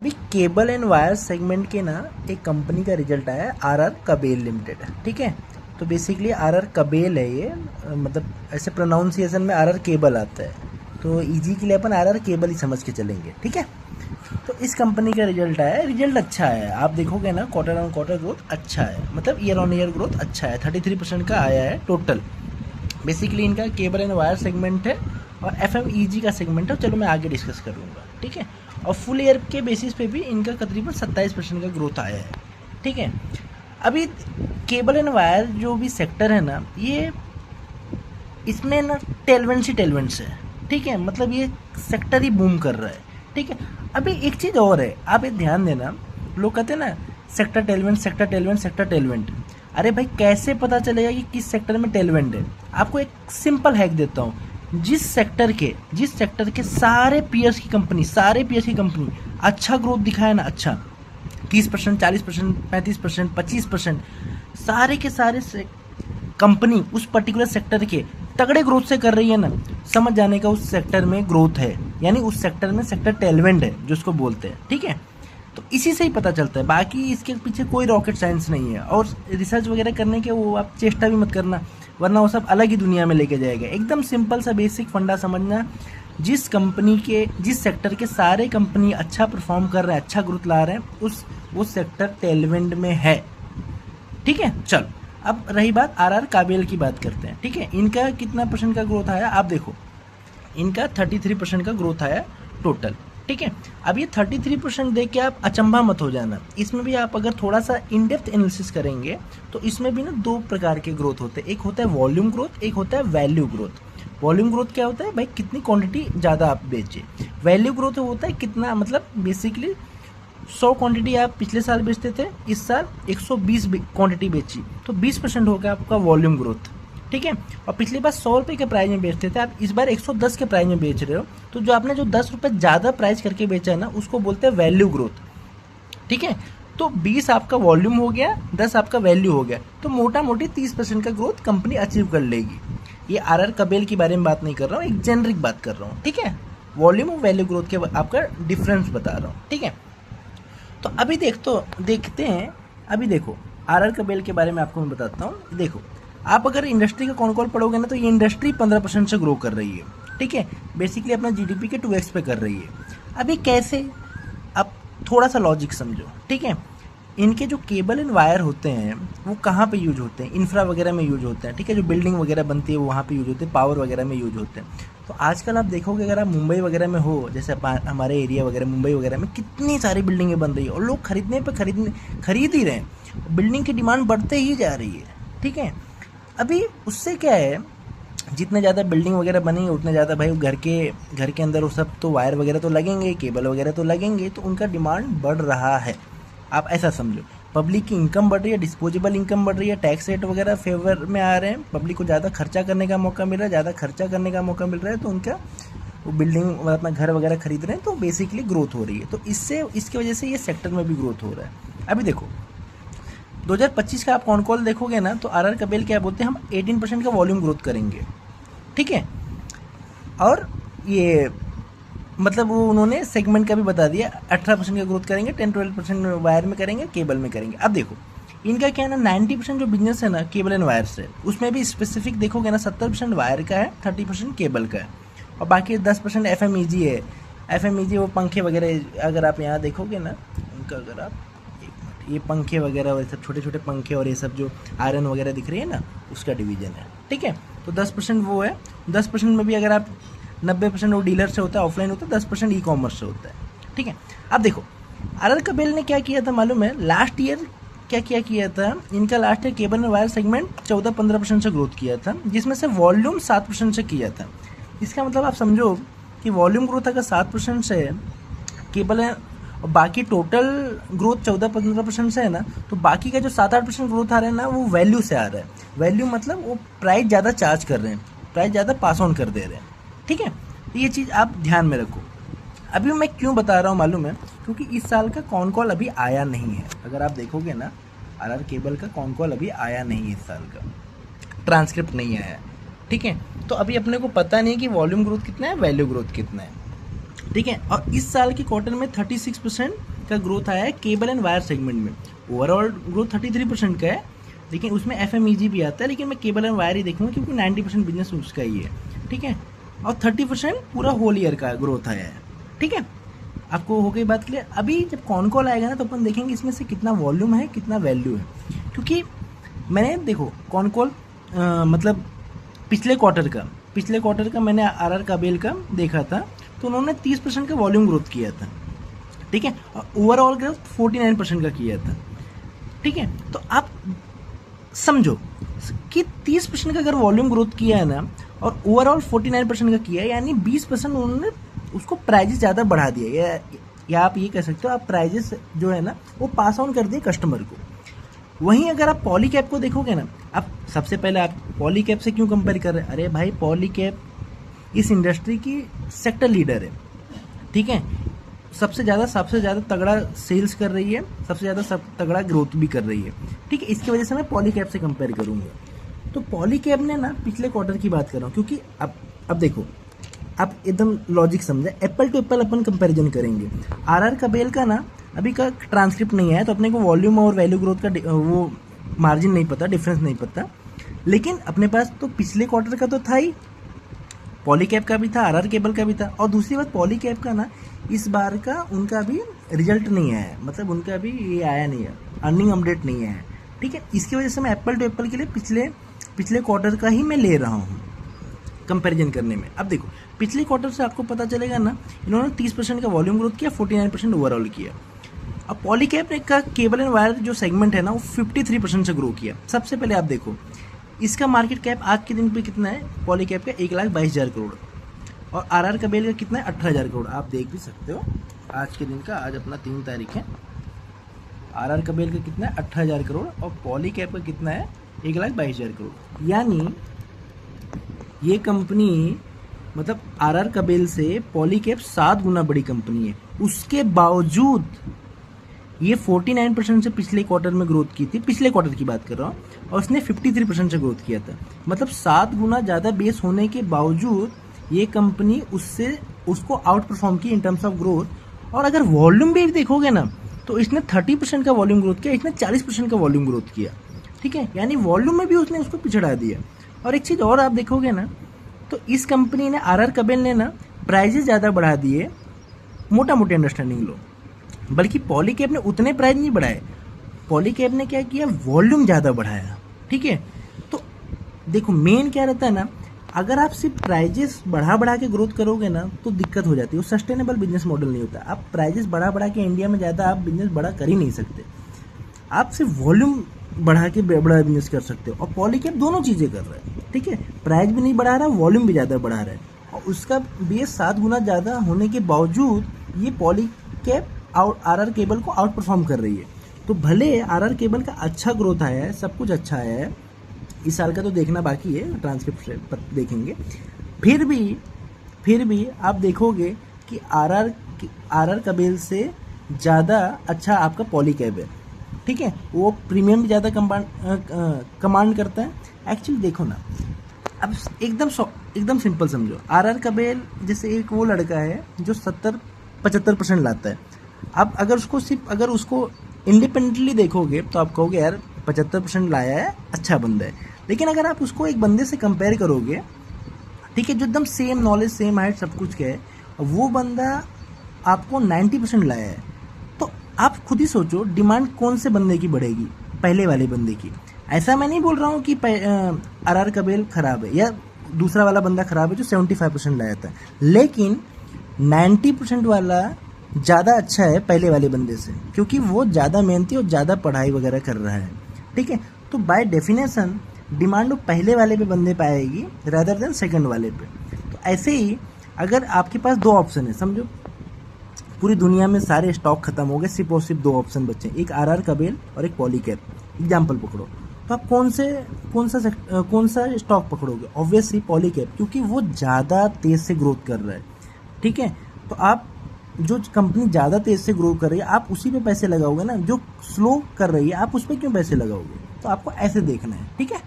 भी cable and wire segment के ना एक कंपनी का रिजल्ट आया है, आर कबेल लिमिटेड। ठीक है, तो बेसिकली आर कबेल है ये, मतलब ऐसे प्रोनाउंसिएशन में आर केबल आता है, तो इजी के लिए अपन आर केबल ही समझ के चलेंगे। ठीक है, तो इस कंपनी का रिजल्ट आया है, रिजल्ट अच्छा है। आप देखोगे ना क्वार्टर ऑन क्वार्टर ग्रोथ अच्छा है, मतलब ईयर ऑन ईयर ग्रोथ अच्छा है, 33% का आया है टोटल। बेसिकली इनका केबल एंड वायर सेगमेंट है और एफ का सेगमेंट है, चलो मैं आगे डिस्कस करूँगा। ठीक है, और फुल ईयर के बेसिस पे भी इनका तकरीबन 27% का ग्रोथ आया है। ठीक है, अभी केबल एंड वायर जो भी सेक्टर है ना, ये इसमें ना टेलवेंट्स है। ठीक है, मतलब ये सेक्टर ही बूम कर रहा है। ठीक है, अभी एक चीज़ और है, आप ये ध्यान देना, लोग कहते हैं ना सेक्टर टेलवेंट सेक्टर टेलवेंट सेक्टर टेलवेंट। अरे भाई कैसे पता चलेगा कि किस सेक्टर में टेलवेंट है? आपको एक सिंपल हैक देता हूँ, जिस सेक्टर के सारे पीयर्स की कंपनी अच्छा ग्रोथ दिखाए ना, अच्छा 30%, 40%, 35%, 25%, सारे के सारे कंपनी उस पर्टिकुलर सेक्टर के तगड़े ग्रोथ से कर रही है ना, समझ जाने का उस सेक्टर में ग्रोथ है, यानी उस सेक्टर में सेक्टर टेलवेंट है जो उसको बोलते हैं। ठीक है, तो इसी से ही पता चलता है, बाकी इसके पीछे कोई रॉकेट साइंस नहीं है, और रिसर्च वगैरह करने के वो आप चेष्टा भी मत करना, वरना वो सब अलग ही दुनिया में लेके जाएगा। एकदम सिंपल सा बेसिक फंडा समझना, जिस सेक्टर के सारे कंपनी अच्छा परफॉर्म कर रहे हैं, अच्छा ग्रोथ ला रहे हैं, उस सेक्टर टेलवेंट में है। ठीक है, चलो अब रही बात आर काबेल की बात करते हैं। ठीक है, इनका कितना परसेंट का ग्रोथ आया आप देखो, इनका 33% का ग्रोथ आया टोटल। ठीक है, अब ये 33% देख के आप अचंभा मत हो जाना, इसमें भी आप अगर थोड़ा सा इन डेप्थ एनालिसिस करेंगे तो इसमें भी ना दो प्रकार के ग्रोथ होते हैं, एक होता है वॉल्यूम ग्रोथ, एक होता है वैल्यू ग्रोथ। वॉल्यूम ग्रोथ क्या होता है भाई, कितनी क्वांटिटी ज़्यादा आप बेचे। वैल्यू ग्रोथ होता है कितना, मतलब बेसिकली 100 क्वांटिटी आप पिछले साल बेचते थे, इस साल 120 क्वांटिटी बेची, तो 20% हो गया आपका वॉल्यूम ग्रोथ। ठीक है, और पिछली बार 100 रुपये के प्राइस में बेचते थे, आप इस बार 110 के प्राइस में बेच रहे हो, तो जो आपने जो 10 रुपये ज़्यादा प्राइस करके बेचा है ना, उसको बोलते हैं वैल्यू ग्रोथ। ठीक है, तो 20 आपका वॉल्यूम हो गया, 10 आपका वैल्यू हो गया, तो मोटा मोटी 30% का ग्रोथ कंपनी अचीव कर लेगी। ये आर कबेल के बारे में बात नहीं कर रहा हूँ, एक जेनरिक बात कर रहा हूँ। ठीक है, वॉल्यूम और वैल्यू ग्रोथ के आपका डिफरेंस बता रहा हूँ। ठीक है, तो अभी देखते हैं, अभी देखो आर कबेल के बारे में आपको मैं बताता हूँ। देखो, आप अगर इंडस्ट्री का कॉल पढ़ोगे ना, तो ये इंडस्ट्री 15% से ग्रो कर रही है। ठीक है, बेसिकली अपना जीडीपी के 2x पे कर रही है। अभी कैसे, आप थोड़ा सा लॉजिक समझो। ठीक है, इनके जो केबल एंड वायर होते हैं वो कहाँ पे यूज होते हैं, इंफ्रा वगैरह में यूज होते हैं। ठीक है, जो बिल्डिंग वगैरह बनती है वो वहाँ पे यूज होते हैं, पावर वगैरह में यूज होते हैं। तो आजकल आप देखोगे, अगर आप मुंबई वगैरह में हो, जैसे हमारे एरिया वगैरह मुंबई वगैरह में कितनी सारी बिल्डिंगें बन रही है, और लोग खरीद ही रहे हैं, बिल्डिंग की डिमांड बढ़ते ही जा रही है। ठीक है, अभी उससे क्या है, जितने ज़्यादा बिल्डिंग वगैरह बनेंगे उतने ज़्यादा भाई घर के अंदर वो सब तो वायर वगैरह तो लगेंगे, केबल वगैरह तो लगेंगे, तो उनका डिमांड बढ़ रहा है। आप ऐसा समझो, पब्लिक की इनकम बढ़ रही है, डिस्पोजेबल इनकम बढ़ रही है, टैक्स रेट वगैरह फेवर में आ रहे हैं, पब्लिक को ज़्यादा खर्चा करने का मौका मिल रहा है, ज़्यादा खर्चा करने का मौका मिल रहा है, तो उनका वो बिल्डिंग अपना घर वगैरह खरीद रहे हैं, तो बेसिकली ग्रोथ हो रही है। तो इसकी वजह से ये सेक्टर में भी ग्रोथ हो रहा है। अभी देखो 2025 का आप कॉन कॉल देखोगे ना, तो आर कबेल क्या बोलते हैं, हम 18% का वॉल्यूम ग्रोथ करेंगे। ठीक है, और ये मतलब वो उन्होंने सेगमेंट का भी बता दिया, 18% का ग्रोथ करेंगे, 10-12% वायर में करेंगे, केबल में करेंगे। अब देखो इनका क्या है ना, 90% जो बिजनेस है ना केबल एंड वायर से, उसमें भी स्पेसिफिक देखोगे ना 70% वायर का है, 30% केबल का है, और बाकी 10% एफ है। एफ वो पंखे वगैरह, अगर आप यहाँ देखोगे ना उनका, अगर आप ये पंखे वगैरह और सब छोटे छोटे पंखे और ये सब जो आयरन वगैरह दिख रही है ना, उसका डिवीजन है। ठीक है, तो 10% वो है, 10% में भी अगर आप 90% वो डीलर से होता है, ऑफलाइन होता है, 10% ई कॉमर्स से होता है। ठीक है, अब देखो आर कबेल ने क्या किया था मालूम है, लास्ट ईयर क्या किया था इनका, last year cable and wire segment 14-15% से ग्रोथ किया था, जिसमें से वॉल्यूम 7% से किया था। इसका मतलब आप समझो कि वॉल्यूम ग्रोथ अगर 7% से है, केबल है, और बाकी टोटल ग्रोथ 14-15% से है ना, तो बाकी का जो 7-8% ग्रोथ आ रहा है ना, वो वैल्यू से आ रहा है। वैल्यू मतलब वो प्राइस ज़्यादा चार्ज कर रहे हैं, प्राइस ज़्यादा पास ऑन कर दे रहे हैं। ठीक है, तो ये चीज़ आप ध्यान में रखो। अभी मैं क्यों बता रहा हूँ मालूम है, क्योंकि इस साल का कॉन कॉल अभी आया नहीं है। अगर आप देखोगे ना, आर केबल का कॉन कॉल अभी आया नहीं है, इस साल का ट्रांसक्रिप्ट नहीं आया। ठीक है, तो अभी अपने को पता नहीं कि वॉल्यूम ग्रोथ कितना है, वैल्यू ग्रोथ कितना है। ठीक है। और इस साल के क्वार्टर में 36% का ग्रोथ आया है केबल एंड वायर सेगमेंट में। ओवरऑल ग्रोथ 33% का है, लेकिन उसमें FMEG भी आता है, लेकिन मैं केबल एंड वायर ही देखूंगा क्योंकि 90% बिजनेस उसका ही है, ठीक है। और 30% पूरा होल ईयर का ग्रोथ आया है, ठीक है। आपको हो गई बात क्लियर। अभी जब कॉन कॉल आएगा ना तो अपन देखेंगे इसमें से कितना वॉल्यूम है, कितना वैल्यू है, क्योंकि मैंने देखो कॉन कॉल मतलब पिछले क्वार्टर का मैंने RR काबेल का देखा था, तो उन्होंने 30% का वॉल्यूम ग्रोथ किया था, ठीक है। और ओवरऑल ग्रोथ 49% का किया था, ठीक है। तो आप समझो कि 30% का अगर वॉल्यूम ग्रोथ किया है ना और ओवरऑल 49% का किया है, यानी 20% उन्होंने उसको प्राइजेस ज़्यादा बढ़ा दिया, या आप ये कह सकते हो आप प्राइजेस जो है ना वो पास ऑन कर दिए कस्टमर को। वहीं अगर आप पॉलीकैब को देखोगे ना, आप सबसे पहले आप पॉलीकैब से क्यों कंपेयर कर रहे हैं? अरे भाई पॉलीकैब इस इंडस्ट्री की सेक्टर लीडर है, ठीक है। सबसे ज़्यादा तगड़ा सेल्स कर रही है, सबसे ज़्यादा तगड़ा ग्रोथ भी कर रही है, ठीक है। इसकी वजह से मैं पॉलीकैब से कंपेयर करूँगा। तो पॉलीकैब ने ना पिछले क्वार्टर की बात कर रहा हूँ, क्योंकि अब देखो आप एकदम लॉजिक समझे, एप्पल टू एप्पल अपन कंपैरिजन करेंगे। RR काबेल का ना अभी का ट्रांसक्रिप्ट नहीं आया, तो अपने को वॉल्यूम और वैल्यू ग्रोथ का वो मार्जिन नहीं पता, डिफरेंस नहीं पता, लेकिन अपने पास तो पिछले क्वार्टर का तो था ही, पॉलीकैब का भी था, RR केबल का भी था। और दूसरी बात पॉलीकैब का ना इस बार का उनका भी रिजल्ट नहीं आया है, मतलब उनका भी ये आया नहीं है, अर्निंग अपडेट नहीं आया है, ठीक है। इसकी वजह से मैं एप्पल टू एप्पल के लिए पिछले क्वार्टर का ही मैं ले रहा हूँ कंपैरिजन करने में। अब देखो पिछले क्वार्टर से आपको पता चलेगा ना, इन्होंने 30% का वॉल्यूम ग्रोथ किया, 49% ओवरऑल किया। अब पॉलीकैब ने का केबल एंड वायर जो सेगमेंट है ना वो 53% से ग्रो किया। सबसे पहले आप देखो इसका मार्केट कैप आज के दिन पे कितना है, पॉलीकैब का 1,22,000 करोड़, और RR काबेल का कितना है 18,000 करोड़। आप देख भी सकते हो आज के दिन का, आज अपना 3 तारीख है। RR काबेल का कितना है 18,000 करोड़ और पॉलीकैब का कितना है 1,22,000 करोड़। यानी ये कंपनी मतलब RR काबेल से पॉलीकैब 7 गुना बड़ी कंपनी है। उसके बावजूद ये 49% से पिछले क्वार्टर में ग्रोथ की थी, पिछले क्वार्टर की बात कर रहा हूँ, और उसने 53% से ग्रोथ किया था। मतलब 7 गुना ज़्यादा बेस होने के बावजूद ये कंपनी उसको आउट परफॉर्म की इन टर्म्स ऑफ ग्रोथ। और अगर वॉल्यूम भी देखोगे ना तो इसने 30% का वॉल्यूम ग्रोथ किया, इसने 40% का वॉल्यूम ग्रोथ किया, ठीक है। यानी वॉल्यूम में भी उसने उसको पिछड़ा दिया। और एक चीज़ और आप देखोगे ना तो इस कंपनी ने RR काबेल ने ना प्राइजेस ज़्यादा बढ़ा दिए, मोटा मोटी अंडरस्टैंडिंग लो, बल्कि पॉलीकैब ने उतने प्राइस नहीं बढ़ाए। पॉलीकैब ने क्या किया, वॉल्यूम ज़्यादा बढ़ाया, ठीक है। तो देखो मेन क्या रहता है ना, अगर आप सिर्फ प्राइजेस बढ़ा के ग्रोथ करोगे ना तो दिक्कत हो जाती है, वो सस्टेनेबल बिजनेस मॉडल नहीं होता। आप प्राइजेस बढ़ा के इंडिया में ज़्यादा आप बिजनेस बड़ा कर ही नहीं सकते, आप सिर्फ वॉल्यूम बढ़ा के बड़ा बिजनेस कर सकते हो। और पॉलीकैब दोनों चीज़ें कर रहा है, ठीक है। प्राइस भी नहीं बढ़ा रहा, वॉल्यूम भी ज़्यादा बढ़ा रहा है, और उसका बेस 7 गुना ज़्यादा होने के बावजूद ये पॉलीकैब RR केबल को आउट परफॉर्म कर रही है। तो भले RR केबल का अच्छा ग्रोथ आया है, सब कुछ अच्छा आया है, इस साल का तो देखना बाकी है, ट्रांसक्रिप्ट देखेंगे, फिर भी आप देखोगे कि RR काबेल से ज़्यादा अच्छा आपका पॉलीकैब है, ठीक है। वो प्रीमियम भी ज़्यादा कमांड करता है। एक्चुअली देखो ना, अब एकदम सिंपल समझो, RR काबेल जैसे एक वो लड़का है जो 70-75% लाता है। अब अगर उसको इंडिपेंडेंटली देखोगे तो आप कहोगे यार 75% लाया है, अच्छा बंदा है। लेकिन अगर आप उसको एक बंदे से कंपेयर करोगे, ठीक है, जो एकदम सेम नॉलेज सेम हाइट सब कुछ का है, वो बंदा आपको 90% लाया है, तो आप खुद ही सोचो डिमांड कौन से बंदे की बढ़ेगी, पहले वाले बंदे की। ऐसा मैं नहीं बोल रहा हूँ कि RR काबेल खराब है या दूसरा वाला बंदा खराब है जो 75% लाया था, लेकिन 90% वाला ज़्यादा अच्छा है पहले वाले बंदे से, क्योंकि वो ज़्यादा मेहनती और ज़्यादा पढ़ाई वगैरह कर रहा है, ठीक है। तो बाय डेफिनेशन डिमांड वो पहले वाले पे बंदे पे आएगी रादर देन सेकंड वाले पे। तो ऐसे ही अगर आपके पास 2 ऑप्शन है, समझो पूरी दुनिया में सारे स्टॉक खत्म हो गए, सिर्फ और सिर्फ 2 ऑप्शन बचे, एक RR काबेल और एक पॉलीकैब, एग्जाम्पल पकड़ो, तो आप कौन सा स्टॉक पकड़ोगे? ऑब्वियसली पॉलीकैब, क्योंकि वो ज़्यादा तेज़ से ग्रोथ कर रहा है, ठीक है। तो आप जो कंपनी ज़्यादा तेज़ से ग्रो कर रही है आप उसी पे पैसे लगाओगे ना, जो स्लो कर रही है आप उस पर क्यों पैसे लगाओगे? तो आपको ऐसे देखना है, ठीक है।